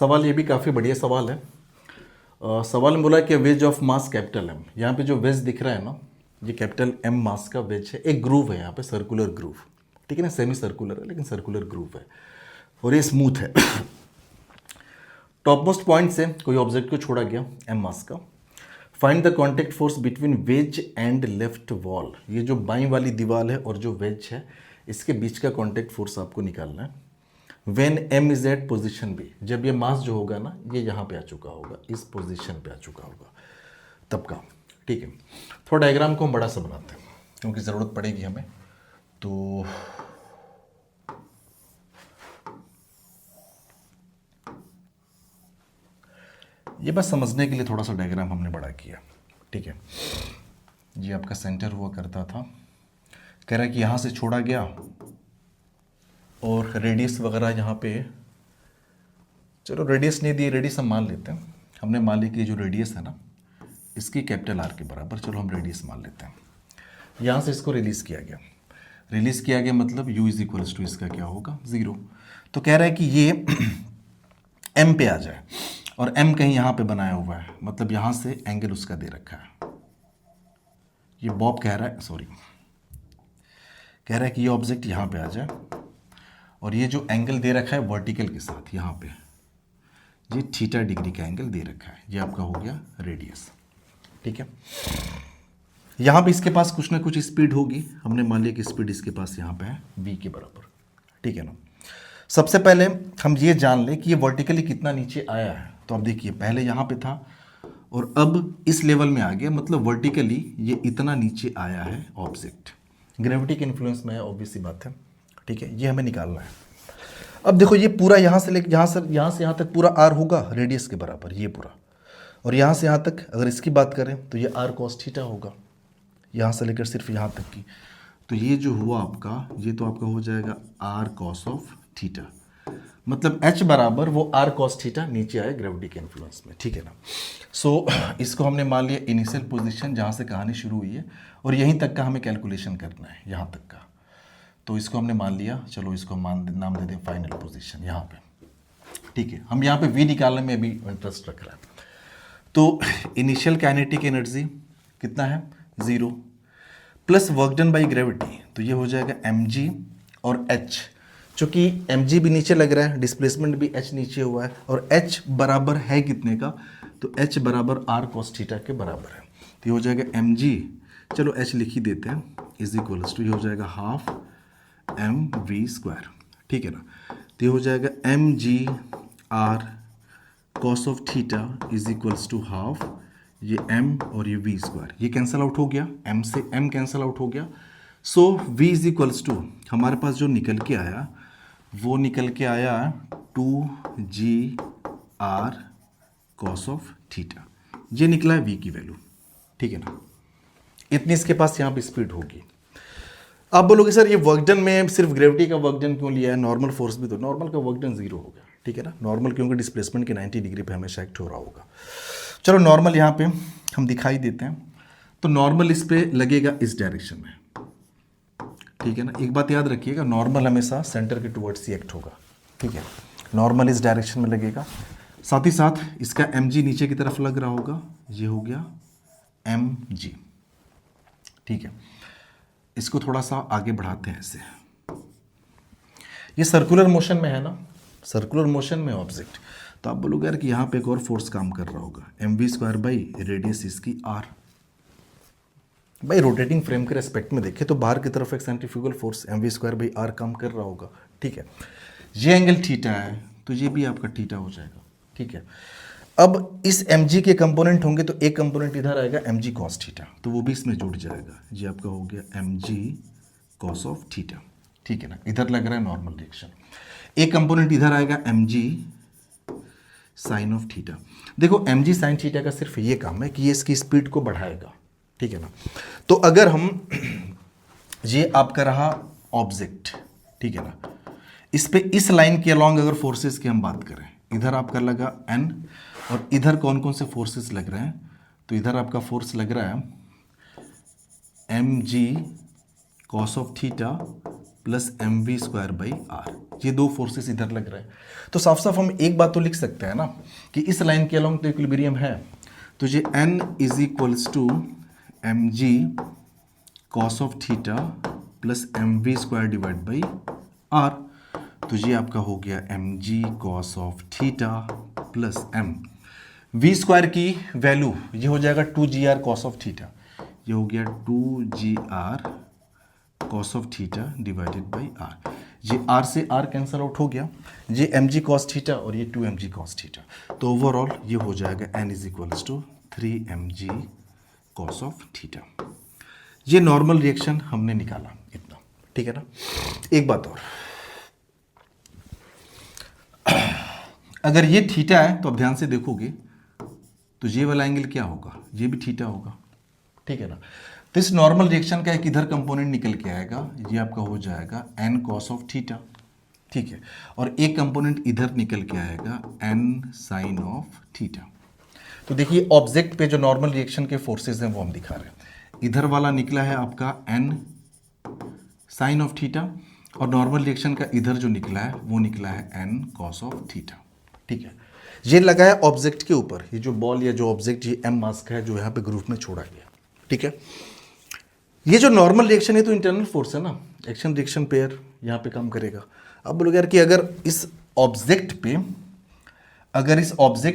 सवाल ये भी काफ़ी बढ़िया सवाल है। सवाल में बोला कि wedge of mass capital M. यहाँ पे जो वेज दिख रहा है ना, ये कैपिटल एम मास का वेज है। एक ग्रूव है यहाँ पे, सर्कुलर ग्रूव, ठीक है ना, सेमी सर्कुलर है लेकिन सर्कुलर ग्रूव है और ये स्मूथ है। टॉप मोस्ट पॉइंट से कोई ऑब्जेक्ट को छोड़ा गया एम मास का। Find the contact force between wedge and left wall. ये जो बाईं वाली दीवार है और जो वेज है, इसके बीच का कॉन्टेक्ट फोर्स आपको निकालना है। When M is at position B, जब ये मास जो होगा ना, ये यहाँ पे आ चुका होगा, इस पोजिशन पे आ चुका होगा, तब का। ठीक है, थोड़ा डायग्राम को हम बड़ा सा बनाते हैं क्योंकि ज़रूरत पड़ेगी हमें। तो ये बस समझने के लिए थोड़ा सा डायग्राम हमने बड़ा किया। ठीक है, ये आपका सेंटर हुआ करता था। कह रहा है कि यहाँ से छोड़ा गया और रेडियस वगैरह यहाँ पे, चलो रेडियस नहीं दी, रेडियस हम मान लेते हैं। हमने मान ली कि जो रेडियस है ना, इसकी कैपिटल आर के बराबर, चलो हम रेडियस मान लेते हैं। यहाँ से इसको रिलीज़ किया गया। रिलीज़ किया गया मतलब u इज इक्वल्स टू इसका क्या होगा, 0। तो कह रहा है कि ये m पे आ जाए और m कहीं यहाँ पे बनाया हुआ है, मतलब यहाँ से एंगल उसका दे रखा है। ये बॉब कह रहा है, सॉरी, कह रहा है कि ये ऑब्जेक्ट यहाँ पे आ जाए और ये जो एंगल दे रखा है वर्टिकल के साथ, यहाँ पे ये थीटा डिग्री का एंगल दे रखा है। ये आपका हो गया रेडियस। ठीक है, यहाँ पे इसके पास कुछ ना कुछ स्पीड होगी। हमने मान लिया कि स्पीड इसके पास यहाँ पे है v के बराबर। ठीक है ना। सबसे पहले हम ये जान लें कि ये वर्टिकली कितना नीचे आया है। तो अब देखिए, पहले यहाँ पे था और अब इस लेवल में आ गया, मतलब वर्टिकली ये इतना नीचे आया है ऑब्जेक्ट। ग्रेविटी के इन्फ्लुएंस में है, ऑब्वियस सी बात है। ठीक है, ये हमें निकालना है। अब देखो, ये पूरा यहाँ से लेकर यहाँ से यहाँ तक पूरा आर होगा रेडियस के बराबर, ये पूरा। और यहाँ से यहाँ तक अगर इसकी बात करें तो ये आर कॉस थीटा होगा, यहाँ से लेकर सिर्फ यहाँ तक की। तो ये जो हुआ आपका, ये तो आपका हो जाएगा आर कॉस ऑफ थीटा, मतलब एच बराबर वो आर कॉस थीटा नीचे आए ग्रेविटी के इन्फ्लुएंस में। ठीक है ना। सो इसको हमने मान लिया इनिशियल पोजीशन, जहाँ से कहानी शुरू हुई है, और यहीं तक का हमें कैलकुलेशन करना है, यहाँ तक का। तो इसको हमने मान लिया, चलो इसको नाम दे दें फाइनल पोजीशन यहाँ पे। ठीक है, हम यहाँ पे वी निकालने में अभी इंटरेस्ट रख रहे हैं। तो इनिशियल काइनेटिक एनर्जी कितना है, 0 plus work done by gravity, तो ये हो जाएगा mg और h। चूँकि mg भी नीचे लग रहा है, डिस्प्लेसमेंट भी h नीचे हुआ है, और h बराबर है कितने का, तो h बराबर r cos थीटा के बराबर है। तो ये हो जाएगा mg, चलो h लिख ही देते हैं, इज इक्वल्स टू, ये हो जाएगा हाफ mv²। ठीक है ना। तो ये हो जाएगा mg r cos of theta is equals to half, ये m और ये v², ये कैंसल आउट हो गया, m से m कैंसल आउट हो गया। सो v इज इक्वल्स टू, हमारे पास जो निकल के आया वो निकल के आया 2g r cos of theta, ये निकला है v की वैल्यू। ठीक है ना। इतनी इसके पास यहाँ पे स्पीड होगी। आप बोलोगे सर ये वर्क डन में सिर्फ ग्रेविटी का वर्क डन क्यों लिया है, नॉर्मल फोर्स भी तो, नॉर्मल का वर्क डन 0 हो गया। ठीक है ना, नॉर्मल क्योंकि डिस्प्लेसमेंट के 90 डिग्री पे हमेशा एक्ट हो रहा होगा। चलो नॉर्मल यहाँ पे हम दिखाई देते हैं, तो नॉर्मल इस पे लगेगा इस डायरेक्शन में। ठीक है ना, एक बात याद रखिएगा, नॉर्मल हमेशा सेंटर के टुवर्ड्स ही एक्ट होगा। ठीक है, नॉर्मल इस डायरेक्शन में लगेगा, साथ ही साथ इसका mg नीचे की तरफ लग रहा होगा, ये हो गया mg। ठीक है, इसको थोड़ा सा आगे बढ़ाते हैं ऐसे। ये सर्कुलर मोशन में है ना, सर्कुलर मोशन में ऑब्जेक्ट। तो आप बोलोगे यार कि यहाँ पे एक और फोर्स काम कर रहा होगा, mv² बाई रेडियस इसकी r। भाई रोटेटिंग फ्रेम के रेस्पेक्ट में देखें तो बाहर की तरफ एक centrifugal force mv² by r काम कर रहा होगा। ठीक है, ये एंगल थीटा है तो ये भी आपका थीटा हो जाएगा। ठीक है, अब इस mg के कंपोनेंट होंगे, तो एक कंपोनेंट इधर आएगा mg cos थीटा, तो वो भी इसमें जुड़ जाएगा, ये आपका हो गया mg cos ऑफ थीटा। ठीक है ना, इधर लग रहा है नॉर्मल रिएक्शन। एक कंपोनेंट इधर आएगा mg साइन ऑफ थीटा। देखो mg साइन थीटा का सिर्फ ये काम है कि ये इसकी स्पीड को बढ़ाएगा। ठीक है ना। तो अगर हम ये आपका रहा ऑब्जेक्ट, ठीक है ना, इस पे इस लाइन के अलॉन्ग अगर फोर्सेस की हम बात करें, इधर आपका लगा n और इधर कौन कौन से फोर्सेस लग रहे हैं, तो इधर आपका फोर्स लग रहा है mg cos of theta plus M V square by R, ये दो फोर्सेस इधर लग रहे हैं। तो साफ साफ हम एक बात तो लिख सकते हैं ना कि इस लाइन के अलोंग तो इक्विलिब्रियम है, तो ये n is equals to M G cos of theta plus M V square divide by R. तो ये आपका हो गया M G cos of theta plus M V square की वैल्यू ये हो जाएगा 2gr कॉस ऑफ थीटा, ये हो गया 2gr cos of theta divided by R. ये आर से आर कैंसल आउट हो गया, ये एम जी कॉस थीटा और ये 2mg कॉस थीटा। तो ओवरऑल ये हो जाएगा n is equals to 3mg cos of theta. ये नॉर्मल रिएक्शन हमने निकाला इतना, ठीक है ना। एक बात और, अगर ये थीटा है तो अब ध्यान से देखोगे तो ये वाला एंगल क्या होगा, ये भी थीटा होगा, ठीक है ना। तो इस नॉर्मल रिएक्शन का एक इधर कंपोनेंट निकल के आएगा, ये आपका हो जाएगा n कॉस ऑफ थीटा, ठीक है, और एक कंपोनेंट इधर निकल के आएगा n साइन ऑफ थीटा। तो देखिए ऑब्जेक्ट पे जो नॉर्मल रिएक्शन के फोर्सेस हैं वो हम दिखा रहे हैं। इधर वाला निकला है आपका n साइन ऑफ थीटा और नॉर्मल रिएक्शन का इधर जो निकला है वो निकला है n कॉस ऑफ थीटा, ठीक है। ये लगा है ऑब्जेक्ट के ऊपर, ये जो बॉल या जो ऑब्जेक्ट ये m मास का है जो यहाँ पे ग्रुप में छोड़ा गया, ठीक है। ये जो नॉर्मल रिएक्शन है तो इंटरनल फोर्स है ना, एक्शन रिएक्शन पेयर यहाँ पे काम करेगा। अब बोलोगे यार कि अगर इस ऑब्जेक्ट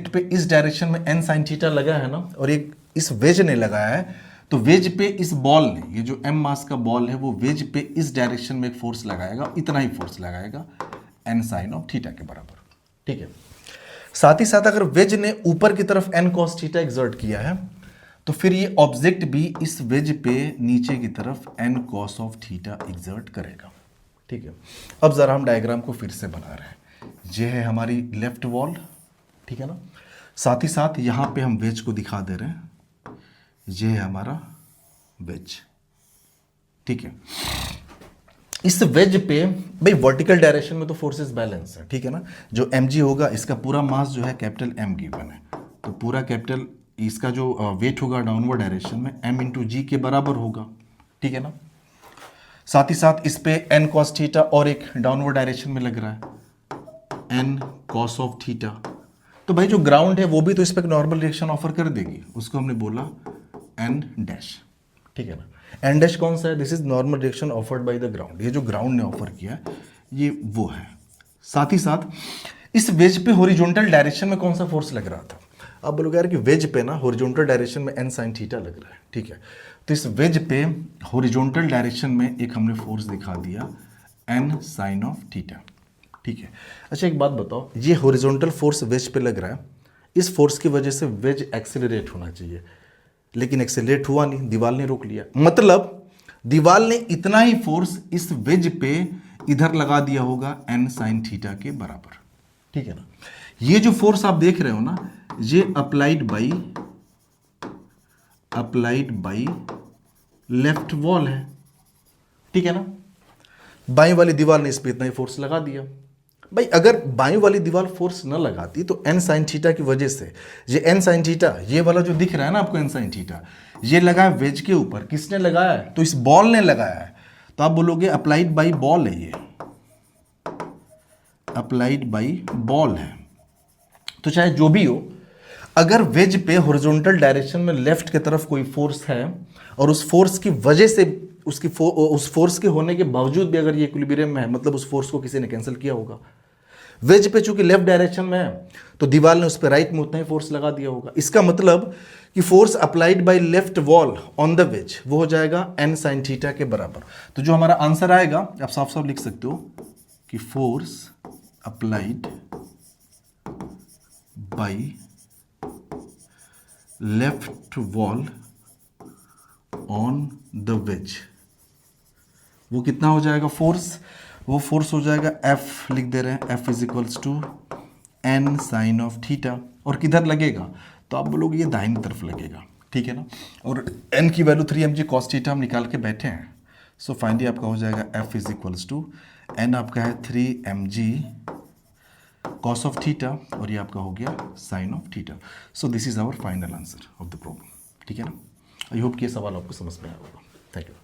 पे इस डायरेक्शन में n साइन थीटा लगा है ना और एक इस वेज ने लगाया है, तो वेज पे इस बॉल ने, ये जो m मास का बॉल है वो वेज पे इस डायरेक्शन में एक फोर्स लगाएगा, इतना ही फोर्स लगाएगा n साइन ऑफ थीटा के बराबर, ठीक है। साथ ही साथ अगर वेज ने ऊपर की तरफ n कॉस थीटा एक्सर्ट किया है तो फिर ये ऑब्जेक्ट भी इस वेज पे नीचे की तरफ n cos of theta exert करेगा, ठीक है। अब जरा हम डायग्राम को फिर से बना रहे हैं। ये है हमारी लेफ्ट वॉल, ठीक है ना, साथ ही साथ यहां पे हम वेज को दिखा दे रहे हैं, ये है हमारा वेज, ठीक है। इस वेज पे भाई वर्टिकल डायरेक्शन में तो फोर्सेस बैलेंस है, ठीक है ना। जो mg होगा इसका पूरा मास जो है कैपिटल M गिवन है, तो पूरा कैपिटल इसका जो वेट होगा डाउनवर्ड डायरेक्शन में m इंटू जी के बराबर होगा, ठीक है ना। साथ ही साथ इस पे n कॉस थीटा और एक डाउनवर्ड डायरेक्शन में लग रहा है n कॉस ऑफ थीटा। तो भाई जो ग्राउंड है वो भी तो इस पर नॉर्मल रिएक्शन ऑफर कर देगी, उसको हमने बोला n डैश, ठीक है ना। n डैश कौन सा है, this is normal reaction offered by the ground, ये जो ग्राउंड ने ऑफर किया ये वो है। साथ ही साथ इस वेज पे हॉरिजॉन्टल डायरेक्शन में कौन सा फोर्स लग रहा था, अब बोलोगे यार कि वेज पे ना हॉरिजॉन्टल डायरेक्शन में n साइन थीटा लग रहा है, ठीक है। तो इस वेज पे हॉरिजॉन्टल डायरेक्शन में एक हमने फोर्स दिखा दिया n साइन ऑफ थीटा, ठीक है। अच्छा एक बात बताओ, ये हॉरिजॉन्टल फोर्स वेज पे लग रहा है, इस फोर्स की वजह से वेज एक्सेलरेट होना चाहिए, लेकिन एक्सेलरेट हुआ नहीं, दीवार ने रोक लिया। मतलब दीवार ने इतना ही फोर्स इस वेज पे इधर लगा दिया होगा n साइन थीटा के बराबर, ठीक है ना। ये जो फोर्स आप देख रहे हो ना, ये अप्लाइड बाई लेफ्ट वॉल है, ठीक है ना। बाई वाली दीवार ने इस पे इतना ही फोर्स लगा दिया। भाई अगर बाई वाली दीवार फोर्स न लगाती तो n साइन थीटा की वजह से ये n साइन थीटा, ये वाला जो दिख रहा है ना आपको n साइन थीटा, ये लगा है वेज के ऊपर, किसने लगाया है, तो इस बॉल ने लगाया है। तो आप बोलोगे अप्लाइड बाई बॉल है, ये अप्लाइड बाई बॉल है। तो चाहे जो भी हो, अगर वेज पे हॉरिजॉन्टल डायरेक्शन में लेफ्ट की तरफ कोई फोर्स है और उस फोर्स की वजह से उस फोर्स के होने के बावजूद भी अगर ये इक्विलिब्रियम में है, मतलब उस फोर्स को किसी ने कैंसिल किया होगा। वेज पे चूंकि लेफ्ट डायरेक्शन में है तो दीवार ने उस पर राइट में उतना ही फोर्स लगा दिया होगा। इसका मतलब कि force applied by left wall on the ways वो हो जाएगा n साइन थीटा के बराबर। तो जो हमारा आंसर आएगा आप साफ साफ लिख सकते हो कि force applied by left wall on the ways, वो कितना हो जाएगा फोर्स, वो फोर्स हो जाएगा F, लिख दे रहे हैं F is equals to n sine of theta. और किधर लगेगा, तो आप बोलोगे ये दाहिनी तरफ लगेगा, ठीक है ना। और n की वैल्यू 3mg cos थीटा हम निकाल के बैठे हैं, सो फाइनली आपका हो जाएगा F is equals to n आपका है 3mg cos ऑफ थीटा और ये आपका हो गया sine of theta. So this is our final answer of the problem, ठीक है ना। आई होप कि ये सवाल आपको समझ में आया होगा। Thank you.